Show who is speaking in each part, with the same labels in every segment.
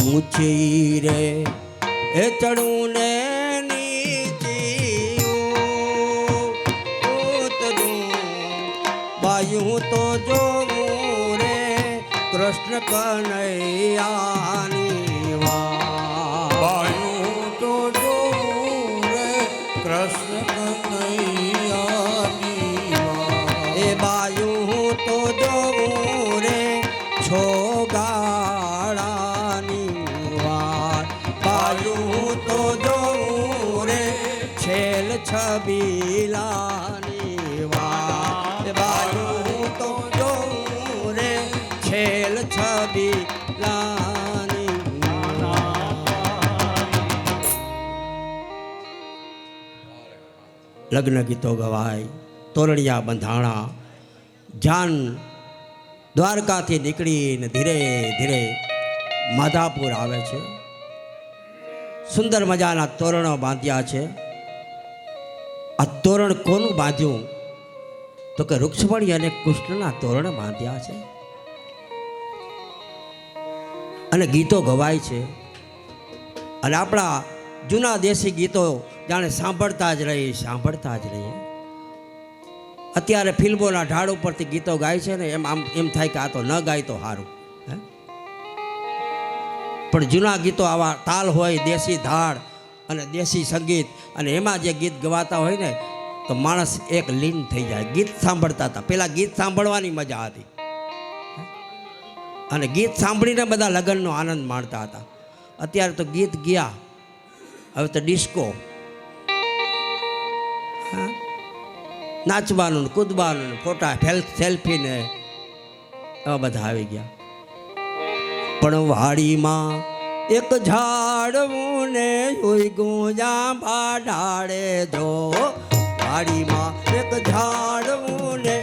Speaker 1: ઊંચી રે એ ચડું ને નીચી ઉતરું બાયું તો જોવું રે કૃષ્ણ કનૈયાની વાત
Speaker 2: બાયું તો જોવું રે કૃષ્ણ કનૈયાની વાત
Speaker 1: એ બાયું તો જોવું રે છોગાળાની વાત બાયું તો જોવું રે છેલ છબીલાની વાત બાયું તો જોવું રે છેલ છબીલાની લગ્ન ગીતો ગવાય તોરણિયા બંધાણા જાન દ્વારકાથી નીકળીને ધીરે ધીરે માધાપુર આવે છે. સુંદર મજાના તોરણો બાંધ્યા છે. આ તોરણ કોનું બાંધ્યું તો કે રૂક્ષ્મણી અને કૃષ્ણના તોરણ બાંધ્યા છે. અને ગીતો ગવાય છે. અને આપણા જૂના દેશી ગીતો જાણે સાંભળતા જ રહીએ. અત્યારે ફિલ્મોના ઢાળ ઉપરથી ગીતો ગાય છે ને એમ થાય કે આ તો ન ગાય તો સારું. પણ જૂના ગીતો આવા તાલ હોય, દેશી ધાડ અને દેશી સંગીત, અને એમાં જે ગીત ગવાતા હોય ને તો માણસ એક લીન થઈ જાય. ગીત સાંભળતા હતા પેલા, ગીત સાંભળવાની મજા હતી અને ગીત સાંભળીને બધા લગ્નનો આનંદ માણતા હતા. અત્યારે તો ગીત ગયા, હવે તો ડિસ્કો, નાચવાનું કૂદવાનું ફોટા સેલ્ફી ને એવા બધા આવી ગયા. પણ વાડીમાં એક ઝાડવું ને જાંબા ડાળે જો, વાડીમાં એક ઝાડવું ને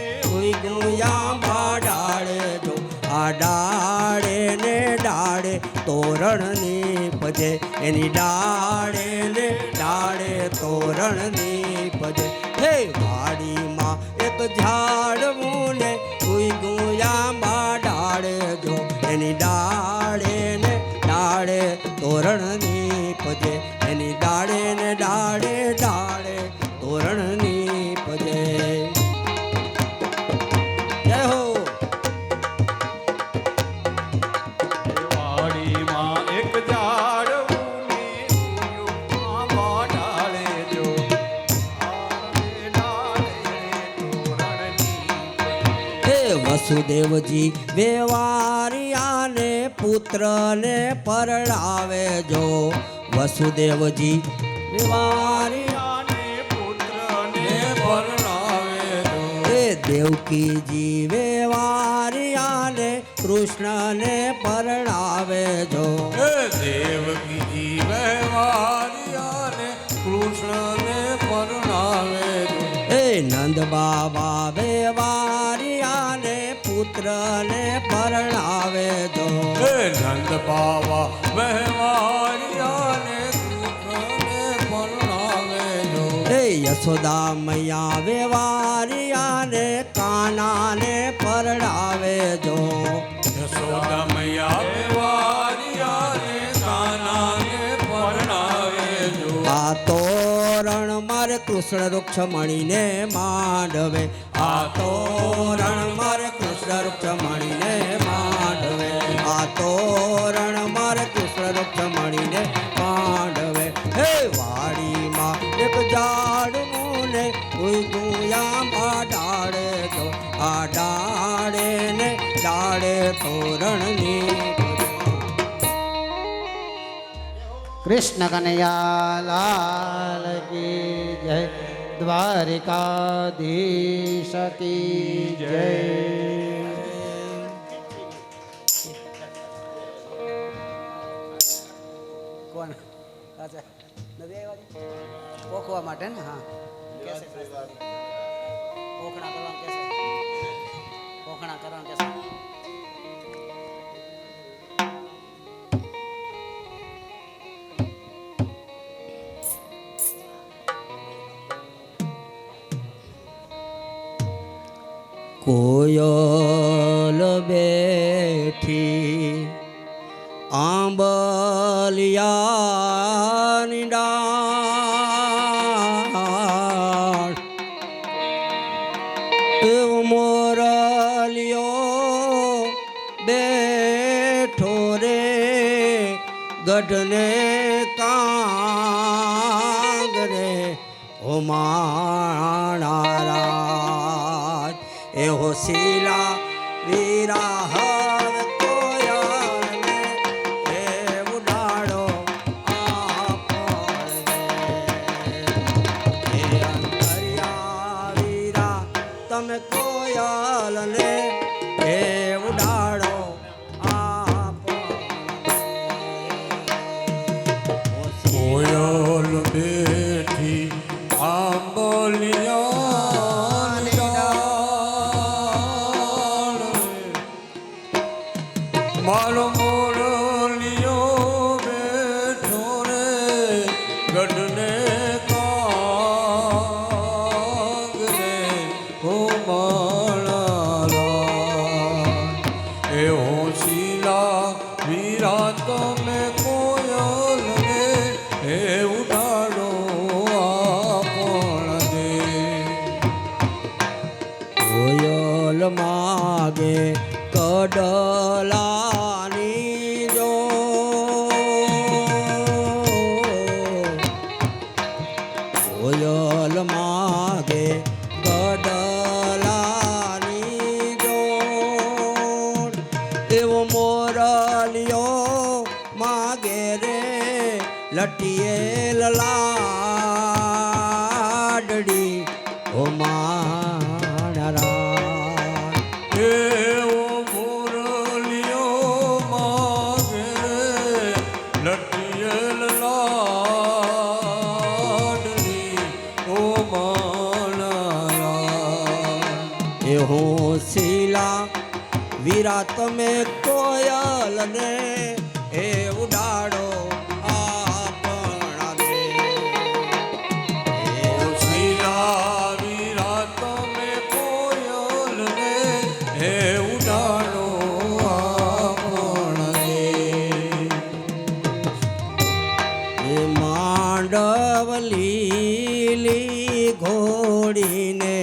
Speaker 1: જાંબા ડાળે જો, આ ડાળે ને ડાળે તોરણની પજે, એની ડાળે ને ડાળે તોરણની પજે. હે વાડીમાં એક ઝાડવું ને જાંબા ડાળે જો, એની ડાળે ને ડાળે તોરણની પજે, એની ડાળે ને ડાળે ડાળે તોરણની પજે. જય હો.
Speaker 2: વાડીમાં એક ઝાડવું ને જાંબા ડાળે જો,
Speaker 1: વસુદેવજી વેવારિયાને પુત્રને પરણાવે જો, વસુદેવજી વેવારિયાને
Speaker 2: પુત્રને પરણાવે જો,
Speaker 1: એ દેવકીજી વેવારિયાને કૃષ્ણને પરણાવે જો,
Speaker 2: એ દેવકીજી વેવારિયાને કૃષ્ણને પરણાવે જો,
Speaker 1: એ નંદ બાબા વેવારિયાને પુત્રને પરણાવે જો,
Speaker 2: એ નંદ બાવા વેવારિયાને કૃષ્ણને પરણાવે જો,
Speaker 1: એ યશોદા મૈયા વેવારિયાને કાનાને પરણાવે જો,
Speaker 2: યશોદા મૈયા વેવારિયાને કાનાને પરણાવે જો,
Speaker 1: આ તોરણ મારે કૃષ્ણ રૂક્ષમણીને માંડવે, આ તોરણ મારે કૃષ્ણ રૂક્ષમણીને માંડવે, આ તોરણ મારે કૃષ્ણ રૂક્ષમણીને માંડવે. હે
Speaker 3: કૃષ્ણ કનૈયા લાલ કી જય, દ્વારિકાધીશ કી જય. કોણ અચ્છા નવી આવ્યા પોખવા માટે ને? હા પોખણા કરવાનું કેસે, પોખણા કરવાનું કેસે.
Speaker 1: કોયલ બેઠી આંબલિયાની ડાળ, એવો મોરલિયો બેઠો રે ગઢને કાંગરે. ઓ માણારા એ હોશીલા વીરા હવે કોયલને એ ઉડાડો આપણને. એ અંતરિયા વીરા તમે કોયલને એ ઉડાડો આપણને.
Speaker 2: કોયલ બેઠી આંબલિયાની ડાળ, મારો મોરલિયો બેઠો રે ગઢને કાંગરે. ઓ માળારા એ હોશીલા વીરા તમે કોયલને એ ઉડાડો આપણને.
Speaker 1: કોયલ માગે કડલાની જો, કોયલ માગે કડલાની જો, એવો મોરલિયો માગે રે લટિયેલ લાડડી. ઓ માણરા
Speaker 2: એવો મોરલિયો માગે લટિયેલ લાડની. ઓ માળારા
Speaker 1: એ હોશીલા વીરા તમે કોયલને એ ઉડાડો આપણા દે. એ
Speaker 2: હોશીલા વીરા તમે કોયલને હે ઉડાડો આપણને.
Speaker 1: એ માંડવ લીલી ઘોડીને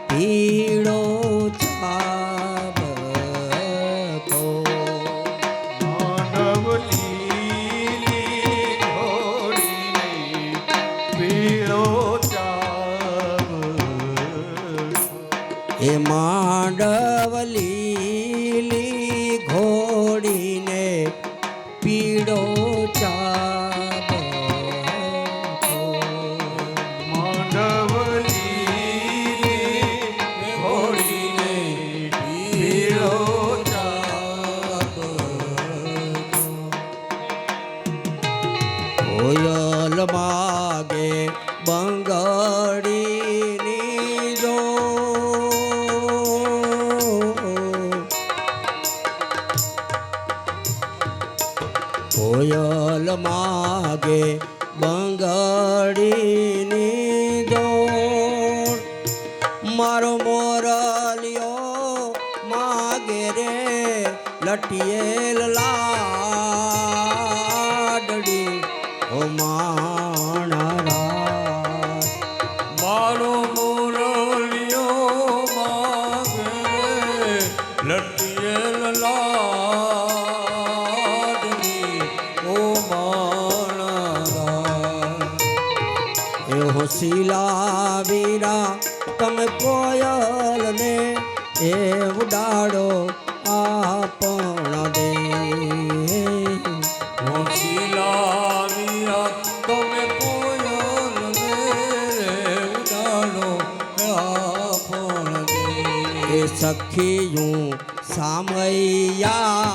Speaker 1: પીળો છાબકો.
Speaker 3: માનવ લીલી ઘોડીને પીળો ચાવ,
Speaker 1: એ માંડવ લીલી ઘોડીને પીળો ચાબકો.
Speaker 3: માનવ લીલી
Speaker 2: ઘોડીને પીળો ચાપ.
Speaker 1: કોયલ માગે બંગડીની જો, કોયલ માગે બંગડીની જો, મારો મોરલિયો માગે રે લટિયેલ લાડડી. ઓ માણરા
Speaker 2: મારો મોરલિયો માગે લટિયેલ લાડની. ઓ માળારા
Speaker 1: એ હોશીલા વીરા તમે કોયલને એ ઉડાડો આપણા દે.
Speaker 2: હોશીલા વીરા તમે કોયલ રે ઉડાડો આપણ
Speaker 1: એ સખીયું સામૈયા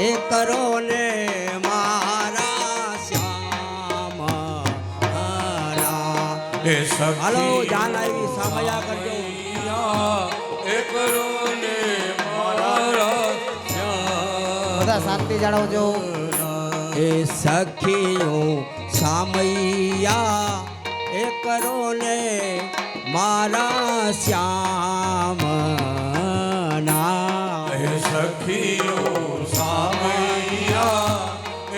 Speaker 1: એ કરો ને મારા શ્યામ હારા.
Speaker 2: એ સખી
Speaker 1: હાલો જાન આવી સામૈયા કરજો.
Speaker 2: એ કરો ને મારા શ્યામ.
Speaker 3: બધા શાંતિ જાળવજો.
Speaker 1: એ સખીયું સામૈયા એ કરો ને મારા શ્યામ ના.
Speaker 2: એ સખીઓ સામૈયા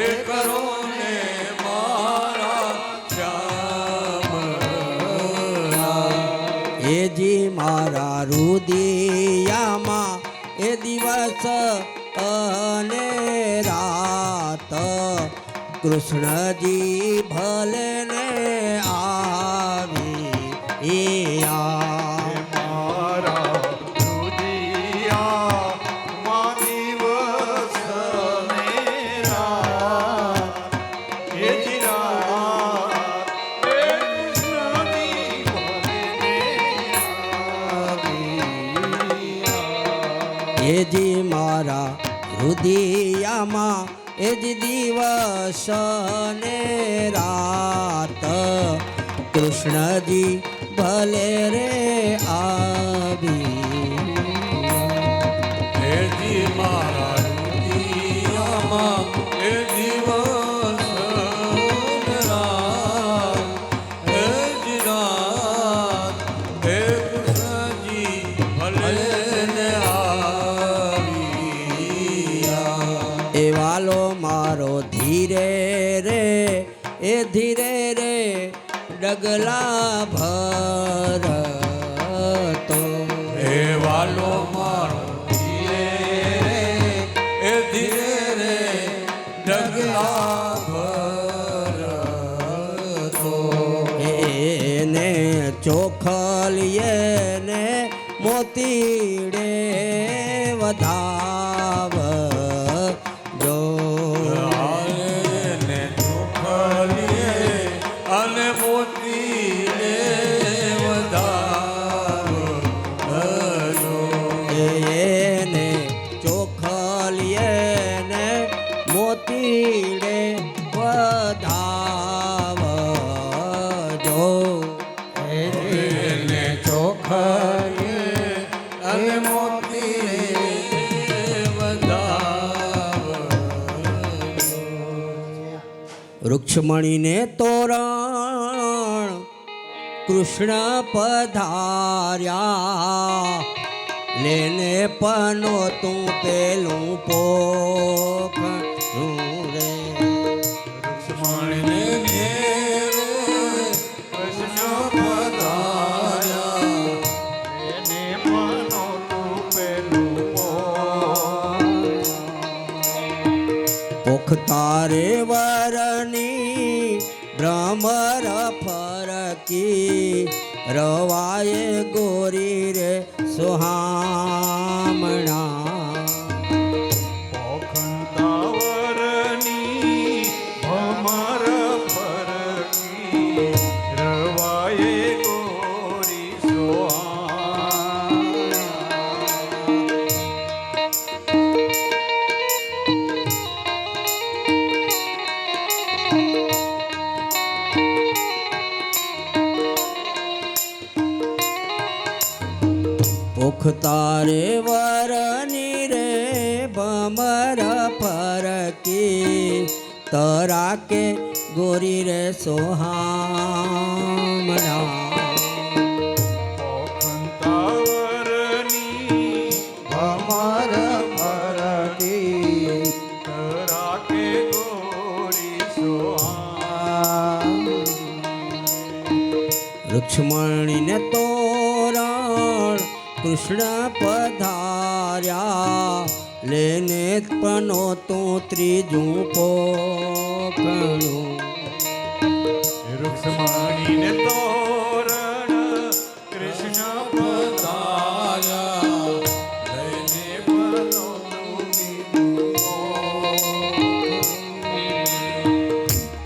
Speaker 2: એ કરો ને મારા શ્યામ.
Speaker 1: એ જી મારા રુદિયામાં એ દિવસ અને રાત કૃષ્ણજી ભલે ને આવી એ
Speaker 4: મારા રુદિયા માં દિવસ ને રાત એ જ રાત એ કૃષ્ણની ભલે આવી.
Speaker 1: એ જી મારા રુદિયામાં એ જ દિવસ ને રાત કૃષ્ણજી ભલે રે આવી.
Speaker 2: એ જી મારા રુદિયામાં એ દિવસ ને રાત એ જ રાત એ કૃષ્ણજી ભલે ને આવ્યા.
Speaker 1: એ વાલો મારો ધીરે રે એ ધીરે રે ડગલા ભરતો.
Speaker 2: એ વાલો મારો ધીરે રે એ ધીરે રે ડગલા ભરતો.
Speaker 1: એને ચોખલીએ ને મોતીડે વધાવ જો.
Speaker 2: ને ચોખલીએ અને મોતીને વધાવજો.
Speaker 1: એને ચોખલીએ ને મોતીડે વધાવ જો.
Speaker 2: એને ચોખલીએ અને મોતીને વધાવજો.
Speaker 1: વૃક્ષમણીને તોરણ કૃષ્ણ પધાર્યા લેને પનો તું પેલું પોખણું રે.
Speaker 2: લક્ષ્મણને ઘેરે કૃષ્ણ પધાર્યા.
Speaker 4: એને મનોનું પેલું
Speaker 1: પોખ તારે વરની ભ્રમર ફરકી રવાય ગોરી રે સુહામણા.
Speaker 4: પોખંતાવરની ભમર ફરકી રવાયે ગોરી
Speaker 1: પોખ તારે વરની રે ભમર ફરકી તરાકે ગોરી રે સોહામણા.
Speaker 4: પોખંતાવરની ભમર ફરકી તરાકે ગોરી
Speaker 1: રુક્ષ્મણીને તોરણ કૃષ્ણ પધાર્યા લેને પનો તું ત્રીજું પોખણું.
Speaker 4: રૂક્ષ્મણીને તોરણ કૃષ્ણ
Speaker 2: પધાર્યા. લઈને પનો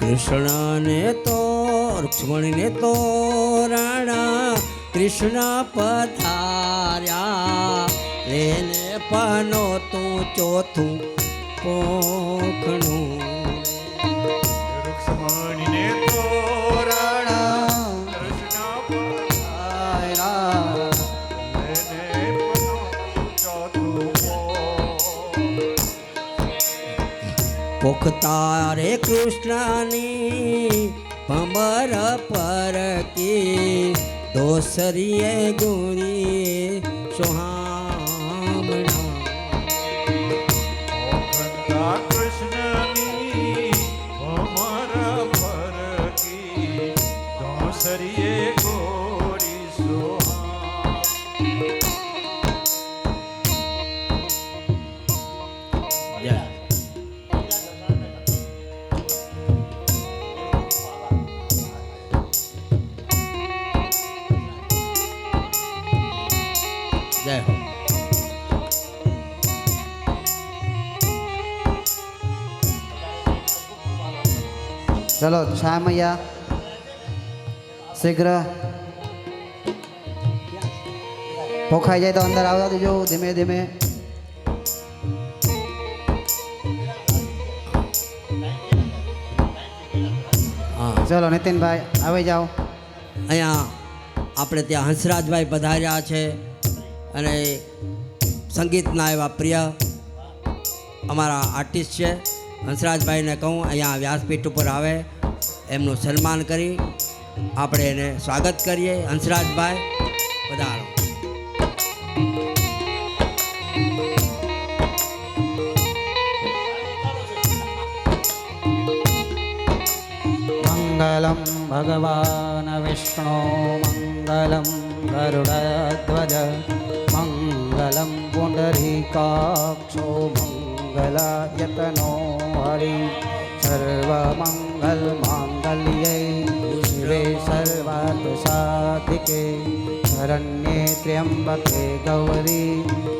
Speaker 1: કૃષ્ણને તો રૂક્ષ્મણીને તો રાણા કૃષ્ણ પધાર્યા લેને પાનો તું ચોથું પોખણું
Speaker 4: રૂક્ષ્મણીને તોરણા કૃષ્ણ પધાર્યા લેને પનો ચોથું
Speaker 1: પોખતા રે કૃષ્ણની ભમર પર કી દોસરીએ ગુરીએ સોહામણા
Speaker 4: ઓખંડા કૃષ્ણની ભમર પરકી દોસરીએ ગોરી સોહા
Speaker 1: જય જય હો
Speaker 3: ચલો છામૈયા શીઘ્ર પોખાઈ જાય તો અંદર આવવા દેજો ધીમે ધીમે.
Speaker 1: હા
Speaker 3: ચલો નીતિનભાઈ આવી જાઓ.
Speaker 1: અહીંયા આપણે ત્યાં હંસરાજભાઈ પધાર્યા છે અને સંગીતના એવા પ્રિય અમારા આર્ટિસ્ટ છે. હંસરાજભાઈને કહું અહીંયા વ્યાસપીઠ ઉપર આવે એમનું સન્માન કરી આપણે એને સ્વાગત કરીએ. હંસરાજભાઈ પધારો.
Speaker 3: મંગલમ ભગવાન વિષ્ણુ મંગલમ ગરુડધ્વજ મંગલમ પુંડરીકાક્ષો મંગલાયતનો હરિ સર્વમંગલ માંગલ્યે શિવે સર્વાર્થ સાધિકે શરણ્યે ત્ર્યંબકે ગૌરી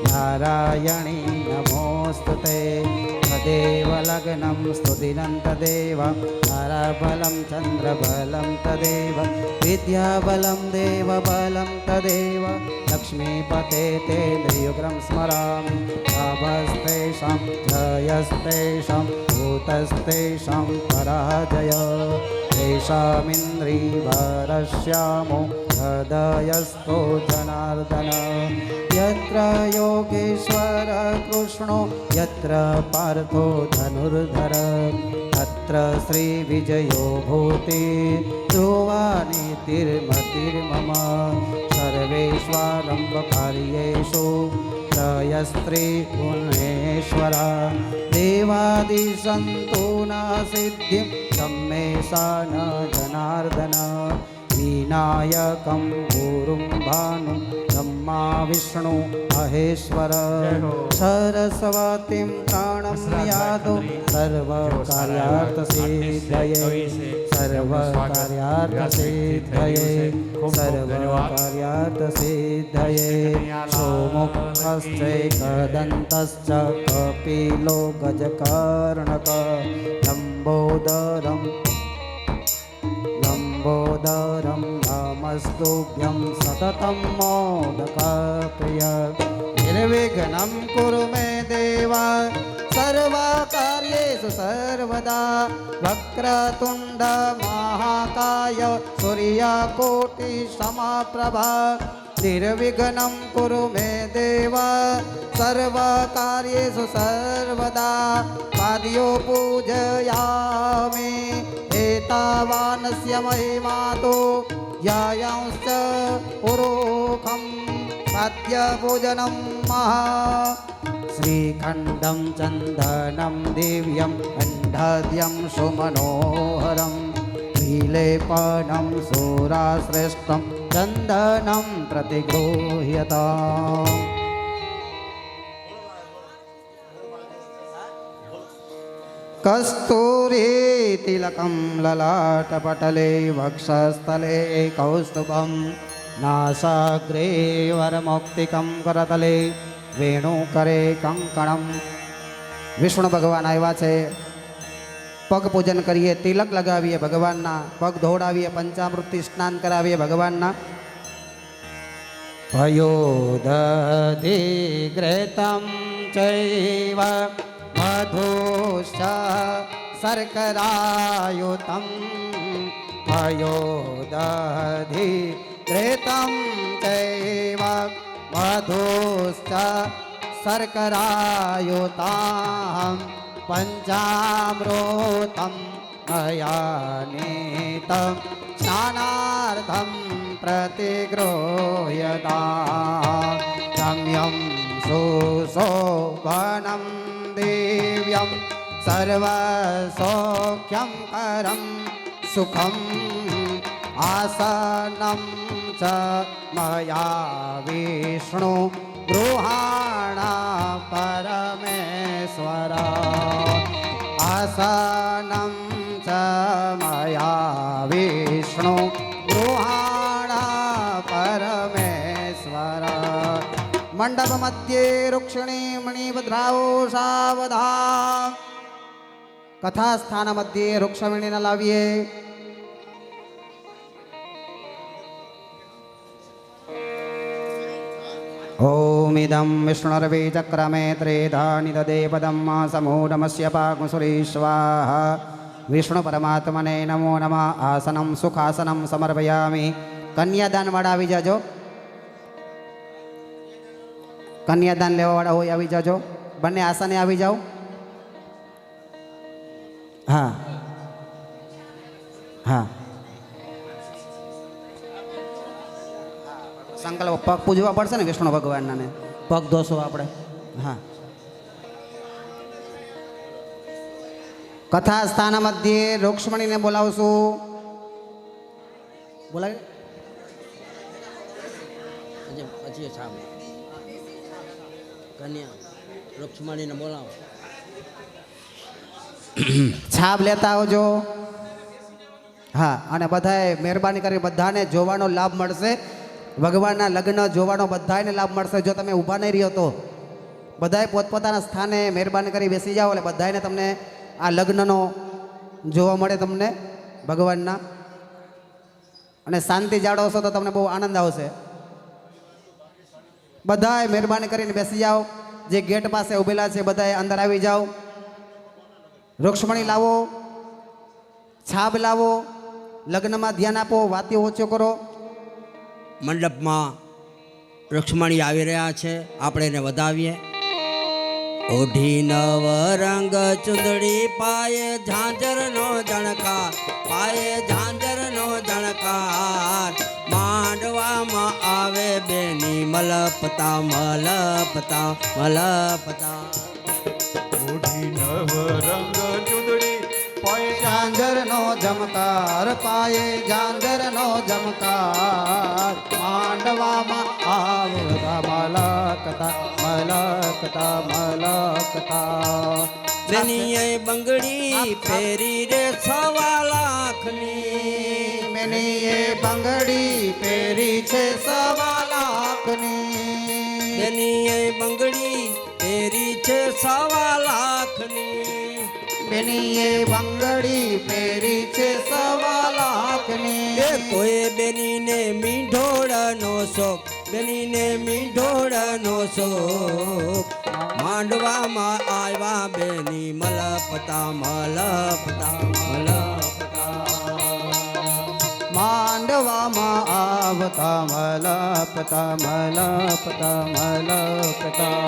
Speaker 3: નારાયણી નમોસ્તુતે તદેવ લગ્નમ સ્તુતિનં તદેવ તારાબलं ચંદ્રબलं તદેવ વિદ્યાબलं દેવબलं તદેવ લક્ષ્મીપતે તેन्द्रियुग्रं સ્મરામિ લાભસ્તેષાં જયસ્તેષાં ભૂતસ્તેષાં પરાજય તેષામિન્દ્રિવરશ્યામો હૃદયસ્થો જનાર્દન यत्र योगेश्वर कृष्णो यत्र पार्थो धनुर्धर तत्र श्रीविजयो भूति ध्रुवानीतिर्मतिर्मम सर्वेष्वारम्भकार्येषु त्रयस्त्री गुणेश्वरा देवादिसन्तु न सिद्धिं सम्मेषा न जनार्दन विनायकं गुरुं भानु ब्रह्मा विष्णु महेश्वर सरस्वतीं प्राणं यादो सर्वकार्यार्थसिद्धये सर्वकार्यार्थसिद्धये सर्वकार्यार्थसिद्धये सोमुखश्चैकदन्तश्च कपिलो गजकर्णक लम्बोदरं लम्बोदरं नमस्तुभ्यं सततं मोदकप्रिय निर्विघ्नं कुरु मे देव सर्वकार्येषु सर्वदा वक्रतुण्ड महाकाय सूर्यकोटिसमप्रभा निर्विघ्नं कुरु मे देव सर्वकार्येषु सर्वदा पाद्यो पूजयामि एतावानस्य महिमातो यायांश्च पुरोखं पाद्यपूजनं महा श्रीखण्डं चन्दनं दिव्यं गन्धर्यं सुमनोहरं विलेपनं सुराश्रेष्ठं चन्दनं प्रतिगृह्यताम् कस्तूरी तिलकं ललाटपटले वक्षस्थले कौस्तुभं नासाग्रे वरमौक्तिकं करतले वेणुकरे कंकणं विष्णु भगवान આવ્યા છે પગ પૂજન કરીએ, તિલક લગાવીએ ભગવાનના, પગ ધોડાવીએ, પંચામૃતથી સ્નાન કરાવીએ ભગવાનના. પયોદધિઘૃતં ચૈવ મધુશ્ચ શર્કરાયુતં પયોદધિઘૃતં ચૈવ મધુશ્ચ શર્કરાયુતાં પંચામૃતં મયાનીતં સ્નાનાર્થં प्रतिगृह्यतां रम्यं सुशोभनं दिव्यं सर्वसौख्यं करं सुखम् आसनं च मया विष्णु गृहाणा परमेश्वर आसनं च मया विष्णु गृहाणा परमेश्वर मंडप मध्ये रुक्षिणी मणिभद्राओ सावधान कथा स्थान मध्ये रुक्षमिणी न लाविये ओम इदं विष्णुर्वे चक्रमे त्रेधानि ददे पदं समूढमस्य पाग्मुसुरे स्वाहा विष्णु परमात्मने नमो नमः आसनं सुखासनं समर्पयामि कन्यादान वाळा આવી જાજો કન્યાદાન લેવા વાળા હોય આવી જાજો બંને આસને આવી જાઓ હા હા સંકલ્પ પગ પૂજવા પડશે ને વિષ્ણુ ભગવાનના ને પગ ધોશો આપણે હા કથા સ્થાન મધ્યે રૂક્ષ્મણીને બોલાવશું બોલાવી
Speaker 1: પછી છાપ કન્યા રૂક્ષ્મણીને બોલાવો
Speaker 3: છાપ લેતા આવજો હા અને બધાએ મહેરબાની કરી બધાને જોવાનો લાભ મળશે ભગવાનના લગ્ન જોવાનો બધાને લાભ મળશે જો તમે ઊભા નહીં રહ્યો તો બધાએ પોતપોતાના સ્થાને મહેરબાની કરી બેસી જાઓ એટલે બધાને તમને આ લગ્નનો જોવા મળે તમને ભગવાનના અને શાંતિ જાળવશો તો તમને બહુ આનંદ આવશે બધાએ મહેરબાની કરીને બેસી જાઓ જે ગેટ પાસે ઊભેલા છે બધાએ અંદર આવી જાઓ રૂક્ષ્મણી લાવો છાબ લાવો લગ્નમાં ધ્યાન આપો વાતી ઓછો કરો
Speaker 1: મંડપમાં રૂક્ષ્મણી આવી રહ્યા છે આપણે એને વધાવીએ ઓઢી નવ રંગ ચુંદડી પાયે ઝાંઝરનો જણકાર પાયે ઝાંઝરનો જણકાર માંડવામાં આવે બેની મલપતા મલપતા મલપતા
Speaker 4: ઓઢી નવ રંગ ચૂંદડી પાયે
Speaker 3: ઝાંઝરનો જમકાર પાયે ઝાંઝરનો જમકાર માંડવામાં આવતા મલકતા મલકતા મલકતા
Speaker 1: બેનીએ બંગડી ફેરી રે 1.25 લાખની
Speaker 3: મેનીએ બંગડી પહેરી છે 1.25 લાખની
Speaker 1: બેનીએ બંગડી ફેરી છે 1.25 લાખની
Speaker 3: બેનીએ બંગડી પહેરી છે 1.25 લાખની
Speaker 1: એ તોય બેનીને મીંઢોળનો શોખ બેનીને મીંઢોળનો શોખ માંડવામાં આવ્યા બેની મલપતા મલપતા મલપતા
Speaker 3: માંડવામાં આવતા મલપતા મલપતા મલપતા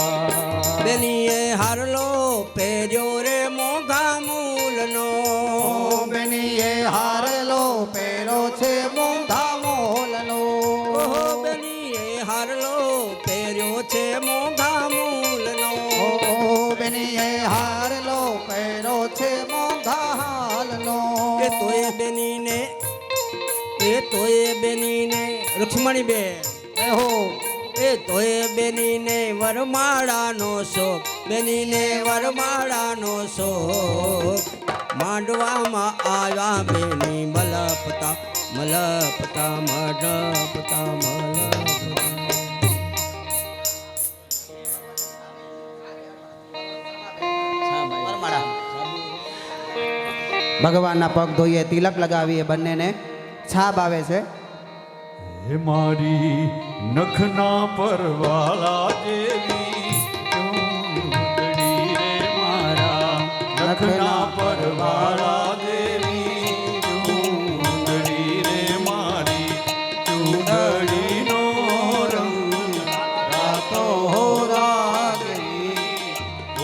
Speaker 1: બેનીએ હારલો પહેર્યો રે મોઘા મૂલનો
Speaker 3: બેનીએ હારલો પહેરો છે મોંઘા મોલનો
Speaker 1: ઓહો બેનીએ હારલો પહેર્યો છે મોઘા મૂલનો
Speaker 3: ઓ બેનીએ હારલો પહેરો છે મોંઘા હાલનો
Speaker 1: એ તોય બેનીને રૂક્ષ્મણી બે
Speaker 3: હો
Speaker 1: એ તોય બેનીને વરમાળાનો શોખ બેનીને વરમાળાનો શોખ માંડવામાં આવ્યા બેની મલપતા મલપતા મલપતા મલપતા
Speaker 3: ભગવાનના પગ ધોઈએ, તિલક લગાવીએ, બંનેને છાપ આવે છે.
Speaker 4: હે મારી નખના પરવાળા જેવી ચૂંદડી રે મારા નખના પરવાળા જેવી ચૂંદડી રે મારી ચૂંદડીનો રંગ રાતો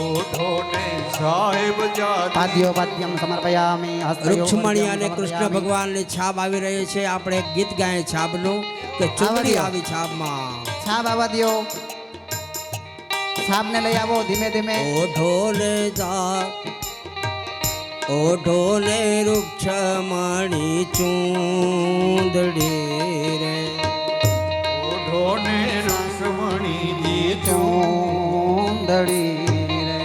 Speaker 4: ઓઠોને સાહેબ જાતિ
Speaker 3: પાદ્યો પાદ્યમ સમર્પયામિ.
Speaker 1: રૂક્ષ્મણી અને કૃષ્ણ ભગવાનની છાપ આવી રહી છે. આપણે એક ગીત ગાય છાપનું કે ચૂંટણી આવી છાપમાં.
Speaker 3: છાપ આવવા દ્યો. છાપને લઈ આવો ધીમે ધીમે.
Speaker 1: ઓઢોલે જા ઓઢોલે રૂક્ષ્મણી ચૂંદડી રે
Speaker 4: ઓઠોને રૂક્ષ્મણીજી
Speaker 3: ચૂંદડી રે.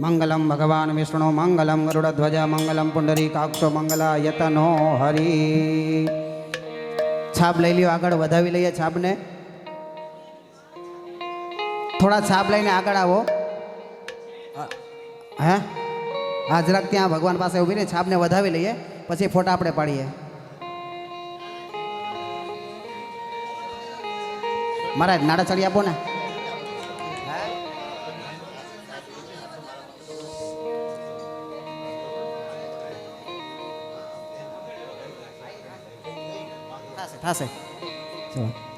Speaker 3: મંગલમ ભગવાન વિષ્ણુ મંગલમ ગરુડધ્વજ મંગલમ પુંડરીકાક્ષો મંગલાયતનો હરી. છાપ લઈ લ્યો, આગળ વધાવી લઈએ છાપને. થોડા છાપ લઈને આગળ આવો. હે આ જરાક ત્યાં ભગવાન પાસે ઊભી રહી છાપને વધાવી લઈએ, પછી ફોટા આપણે પાડીએ. મહારાજ નાડા ચડી આપો ને. થશે.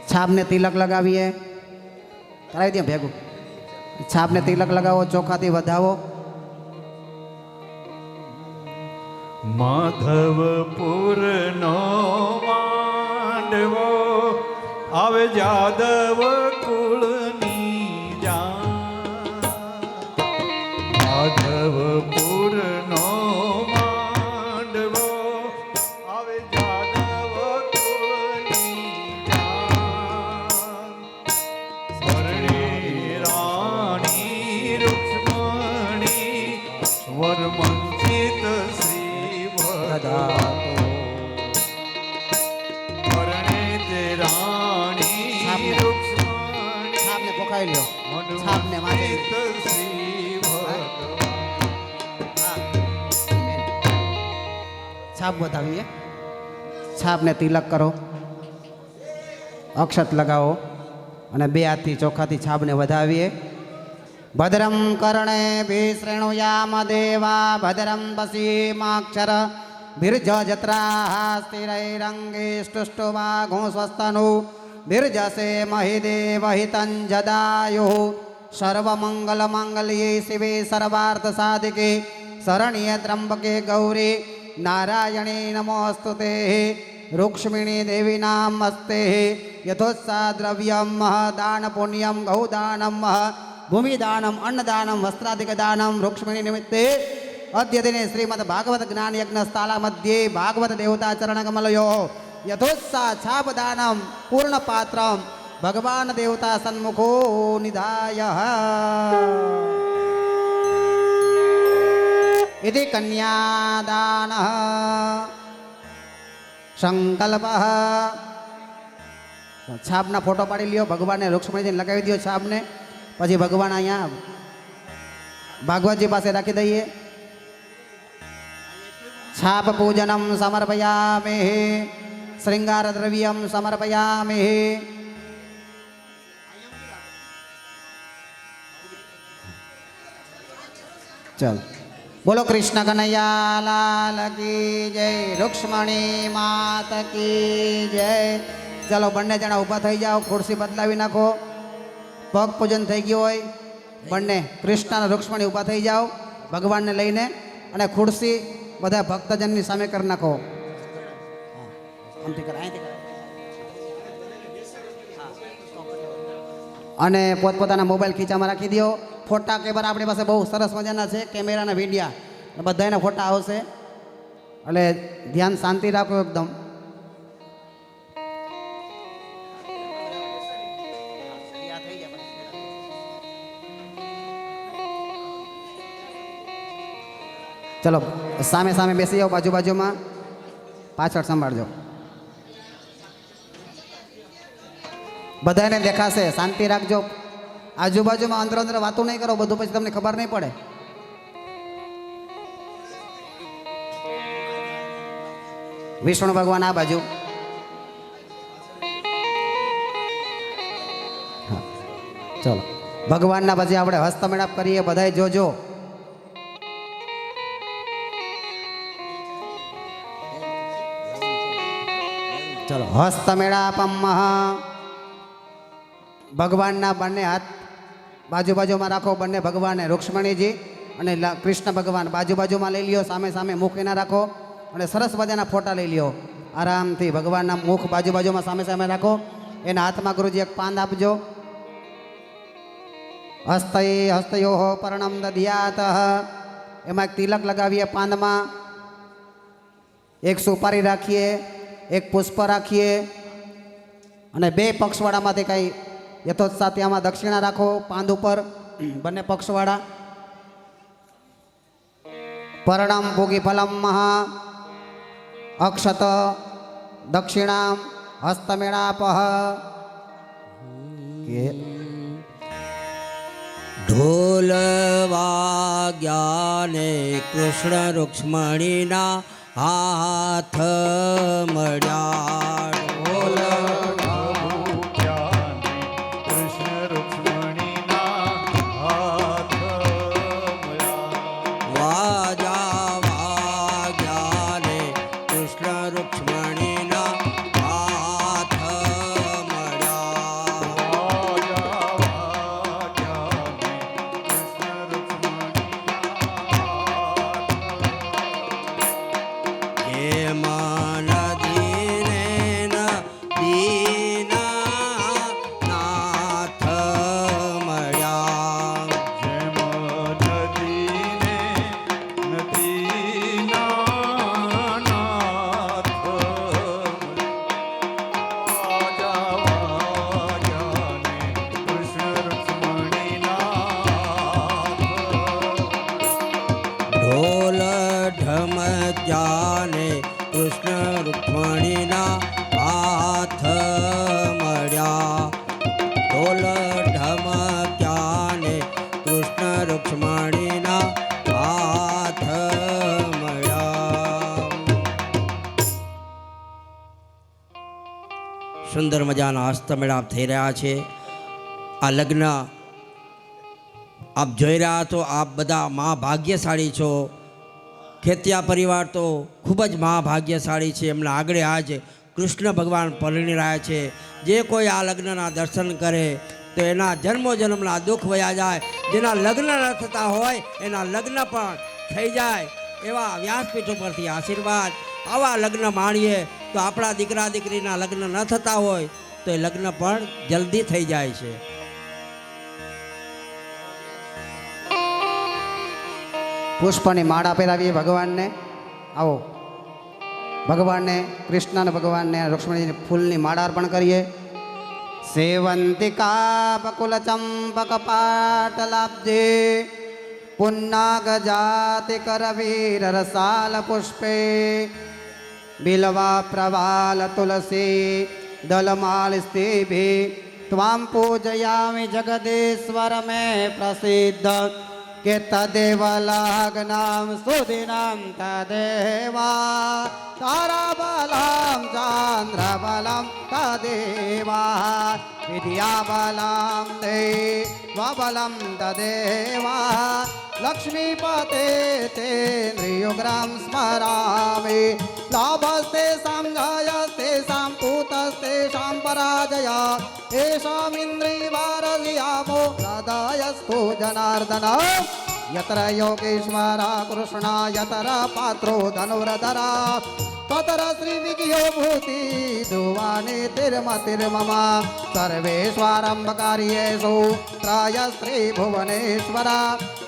Speaker 3: છાપને તિલક લગાવીએ. કરાવી દે ભેગું. છાપને તિલક લગાવો, ચોખાથી વધાવો.
Speaker 4: માધવપુરનો માંડવો આવે જાદવ કુળની જાન. માધવપુરનો માંડવો આવે જાદવ કુળની જાન. સ્વર્ણી રાણી રૂક્ષ્મણી સ્વરમંચિત શ્રી ભગવાન. પરણિત રાણી રૂક્ષ્મણી
Speaker 3: છાપને પોકાવી લ્યો. છાપને માથે.
Speaker 4: મનોમંચિત શ્રી ભગવાન.
Speaker 3: છાપ વધાવીએ. છાપને તિલક કરો, અક્ષત લગાવો અને બે હાથથી ચોખાથી છાપને વધાવીએ. ભદ્રમ કર્ણે ભીશ્રેણુયામ દેવા ભદ્રમ પશ્યેમાક્ષર ભીર્જજત્રા સ્થિરૈરંગે સ્ટુષ્ટુવાઘો સ્વસ્તનુ ભીર્જસે મહિદેવહિतं જદાયુઃ. સર્વમંગલમાંગલ્યે શિવે સર્વાર્થ સાધિકે શરણ્યે ત્રંબકે ગૌરી નારાયણે નમોસ્તુતે. રૂક્ષ્મિણી દેવી નામ અસ્તે યથોત્સા દ્રવ્યમ દાન પુણ્યમ ગૌદાનમ ભૂમિદાનમ અન્નદાનમ વસ્ત્રાધિકદાનમ. રૂક્ષ્મિણી નિમિત્તે અદ્ય દિને શ્રીમદ ભાગવત જ્ઞાન યજ્ઞ સ્થાલા મધ્યે ભાગવત દેવતા ચરણ કમલયો યથોત્સા છાપદાનમ પૂર્ણ પાત્રમ ભગવાન દેવતા સન્મુખો નિધાય. ઇતિ કન્યાદાન સંકલ્પ. છાપના ફોટો પાડી લ્યો. ભગવાનને રૂક્ષ્મણીજીને લગાવી દો છાપને. પછી ભગવાન અહીંયા ભાગવતજી પાસે રાખી દઈએ. છાપ પૂજનમ સમર્પયામે શ્રૃંગાર દ્રવ્યમ સમર્પયામે. ચાલ બોલો કૃષ્ણ કનૈયા લાલ કી જય. રૂક્ષ્મણી માત કી જય. ચાલો બંને જણા ઊભા થઈ જાઓ. ખુરશી બદલાવી નાખો. પગ પૂજન થઈ ગયું હોય બંને કૃષ્ણ અને રૂક્ષ્મણી ઊભા થઈ જાઓ ભગવાનને લઈને, અને ખુરશી બધા ભક્તજનની સામે કરી નાખો. અને પોતપોતાના મોબાઈલ ખીચામાં રાખી દો. ફોટા કેમેરા આપણી પાસે બહુ સરસ મજાના છે, કેમેરાના વિડિયા બધાના ફોટા આવશે. એટલે ધ્યાન શાંતિ રાખો એકદમ. ચલો સામે સામે બેસી જાઓ, બાજુ બાજુમાં, પાછળ સંભાળજો. બધાને દેખાશે, શાંતિ રાખજો. આજુબાજુમાં અંદર અંદર વાતો નહીં કરો, બધું પછી તમને ખબર નહીં પડે. વિષ્ણુ ભગવાન આ બાજુ. હા, ચલો ભગવાનના પછી આપણે હસ્તમેળાપ કરીએ, બધાય જોજો. ચલો હસ્તમેળાપમ. ભગવાનના બંને હાથ બાજુમાં રાખો, બંને ભગવાનને રૂક્ષ્મણીજી અને કૃષ્ણ ભગવાન બાજુમાં લઈ લ્યો, સામે સામે મુખ એના રાખો અને સરસ મજાના ફોટા લઈ લ્યો આરામથી. ભગવાનના મુખ બાજુમાં સામે સામે રાખો, એના હાથમાં ગુરુજી એક પાંદ આપજો. હસ્તયો પરણમ દધ્યાત. એમાં એક તિલક લગાવીએ પાંદમાં, એક સુપારી રાખીએ, એક પુષ્પ રાખીએ અને બે પક્ષવાળામાંથી કંઈ યથોત્સાહ આમાં દક્ષિણા રાખો પાંદ ઉપર, બંને પક્ષવાળા. પરણમ ભોગી ફલમ મહા અક્ષત દક્ષિણામ હસ્તમેળાપ.
Speaker 1: ઢોલ વાગ્યાને કૃષ્ણ રૂક્ષ્મણીના હાથ મળ્યા. ઢોલ
Speaker 4: કૃષ્ણ રૂક્ષ્મણીના હાથ મળ્યા.
Speaker 1: વાજા વાગ્યાને કૃષ્ણ રૂક્ષ્મણીના હાથ મળ્યા. એમાં નદીને નદીના નાથ મળ્યા.
Speaker 4: જેમ નદીને નદીના નાથ વાગ્યાને કૃષ્ણ રૂક્ષ્મણીના
Speaker 1: ઢોલ ઢમક્યાને કૃષ્ણ રૂક્ષ્મણીના હાથ મળ્યા. ઢોલ ઢમક્યાને કૃષ્ણ રૂક્ષ્મણીના હાથ મળ્યા. સુંદર મજાના હસ્તમેળાપ થઈ રહ્યા છે. આ લગ્ન આપ જોઈ રહ્યા છો, આપ બધા મહાભાગ્યશાળી છો. ખેતિયા પરિવાર તો ખૂબ જ મહાભાગ્યશાળી છે. એમના આગળ આજ કૃષ્ણ ભગવાન પરણી રહ્યા છે. જે કોઈ આ લગ્નના દર્શન કરે તો એના જન્મો જન્મના દુઃખ વયા જાય. જેના લગ્ન ન થતા હોય એના લગ્ન પણ થઈ જાય. એવા વ્યાસપીઠ ઉપરથી આશીર્વાદ. આવા લગ્ન માણીએ તો આપણા દીકરા દીકરીના લગ્ન ન થતા હોય તો એ લગ્ન પણ જલ્દી થઈ જાય છે.
Speaker 3: પુષ્પની માળા પહેરાવીએ ભગવાનને. આવો ભગવાનને, કૃષ્ણ અને ભગવાનને રૂક્ષ્મણીજીને ફૂલની માળા અર્પણ કરીએ. સેવંતિકા બકુલ ચંપક પાટલાબ્જે પુન્નાગ જાતિ કરવીર રસાલ પુષ્પે બિલવા પ્રવાલ તુલસી દલમાલ સ્તિભિ ત્વામ પૂજયામિ જગદીશ્વર મે પ્રસિદ્ધ કે તદેવ લગ્નામ સુદિનામ તદેવા તારા બલમ ચંદ્ર બલમ તદેવા વિદ્યા બલમ દેવબલમ તદેવા લક્ષ્મીપતે તેન્દ્રિયોગ્રામ સ્મરામિ લાભસ્તે સંજયસ્તે સંપૂતસ્તે સંપરાજય એષામિન્દ્રિવારસ્યામો હૃદયસ્થો જનાર્દન यत्र योगेश्वरा कृष्णा यत्र पात्रो धनुर्धरा तत्र श्री विजयो भूति दुवाने तिर्मतिर्मम सर्वेश्वरम्भकार्येषु त्रय श्री भुवनेश्वरा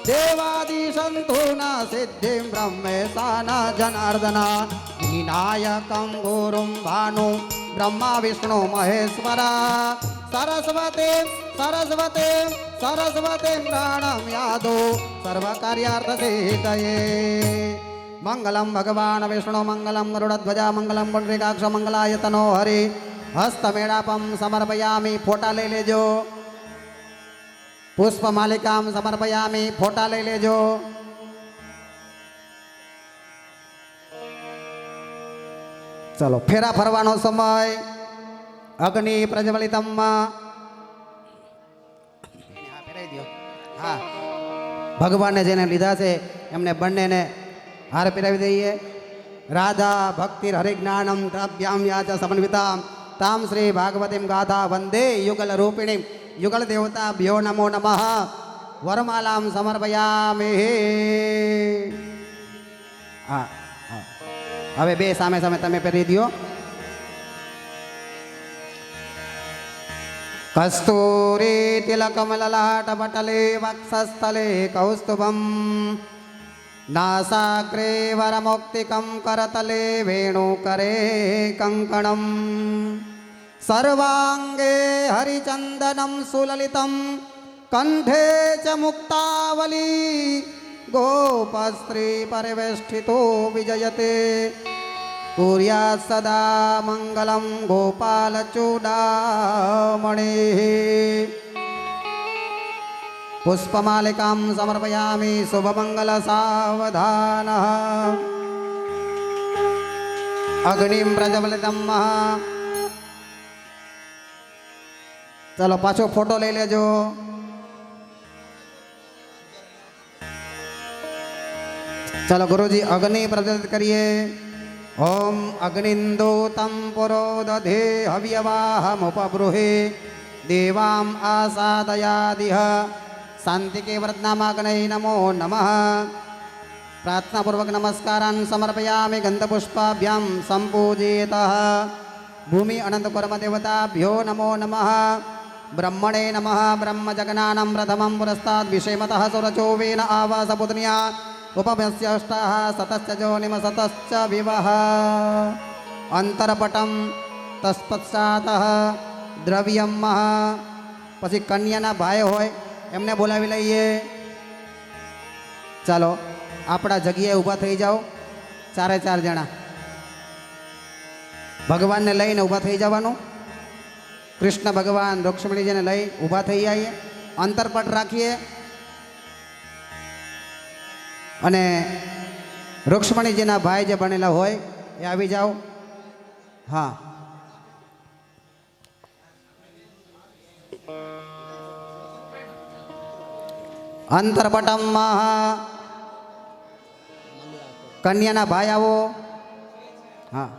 Speaker 3: देवादिशन्तु न सिद्धिं ब्रह्मेशान जनार्दन विनायकं गुरुं भानु ब्रह्मा विष्णु महेश्वरा सरस्वती सरस्वती सरस्वती प्राणम यादो सर्व कार्यार्थ सिद्धये मंगलम भगवान विष्णु मंगलम गरुड़ध्वजा मंगलम पुंडरीकाक्ष मंगलायतनो हरि हस्तमेळापम समर्पयामि फोटा लई लेजो पुष्प मालिकाम समर्पयामि फोटा लई लेजो ચાલો ફેરા ફરવાનો સમય. અગ્નિ પ્રજ્વલિતમમાં હા ફેરાઈ દ્યો. હા ભગવાનને જેને લીધા છે એમને બંનેને હાર પહેરાવી દઈએ. રાધા ભક્તિ હરિજ્ઞાનમ દ્રવ્યામ યાચ સમન્વિતા તામ શ્રી ભાગવતીમ ગાથા વંદે યુગલ રૂપિણીમ યુગલ દેવતા ભ્યો નમો નમઃ. વરમાલામ સમર્પયામિ. હા હા હવે બે સામે સામે તમે પહેરી દ્યો. કસ્તુરી તિલકમલલાટ પટલે વક્ષસ્થલે કૌસ્તુભમ નાસાગ્રે વરમૌક્તિકમ કરતલે વેણુકરે કંકણમ સર્વાંગે હરિચંદનમ સુલલિતમ કંઠે ચ મુક્તાવલી ગોપસ્ત્રી પરિવેષ્ટિતો વિજયતે કુર્યાત સદા મંગલમ ગોપાલચૂડામણે. પુષ્પમાલિકાં સમર્પયામિ શુભમંગલ સાવધાન. અગ્નિમ પ્રજ્વલિતમ. ચાલો પાછો ફોટો લઈ લેજો. ચાલો ગુરુજી અગ્નિ પ્રજ્વલિત કરીએ. ઓમ અગ્નિંદોતમ પુરોદધે હવ્યવાહમુપબૃહે દેવામ આસાદયાદિહ શાંતિકે વ્રતનામાગ્નય નમો નમઃ. પ્રાર્થનાપૂર્વક નમસ્કારાન સમર્પયામિ ગંધપુષ્પાભ્યામ સંપૂજેત. ભૂમિ અનંતકુર્મ દેવતાભ્યો નમો નમઃ. બ્રહ્મણે નમઃ. બ્રહ્મજગનાનં પ્રથમં પુરસ્તાદ વિષયમતઃ સુરચોવેન આવાસપુત્ન્યા ઉપમસ્યષ્ટાઃ સતશ્ચ જોનિમ સતશ્ચ વિવહ. અંતરપટમ તસ્પત્સાતઃ દ્રવ્યમ. પછી કન્યાના ભાઈ હોય એમને બોલાવી લઈએ. ચાલો આપણા જગ્યાએ ઊભા થઈ જાઓ. ચારે ચાર જણા ભગવાનને લઈને ઊભા થઈ જવાનું. કૃષ્ણ ભગવાન રૂક્ષ્મણીજીને લઈ ઊભા થઈ જઈએ. અંતરપટ રાખીએ અને રૂક્ષ્મણીજીના ભાઈ જે બનેલા હોય એ આવી જાઓ. હા અંતરપટમમાં કન્યાના ભાઈ આવો. હા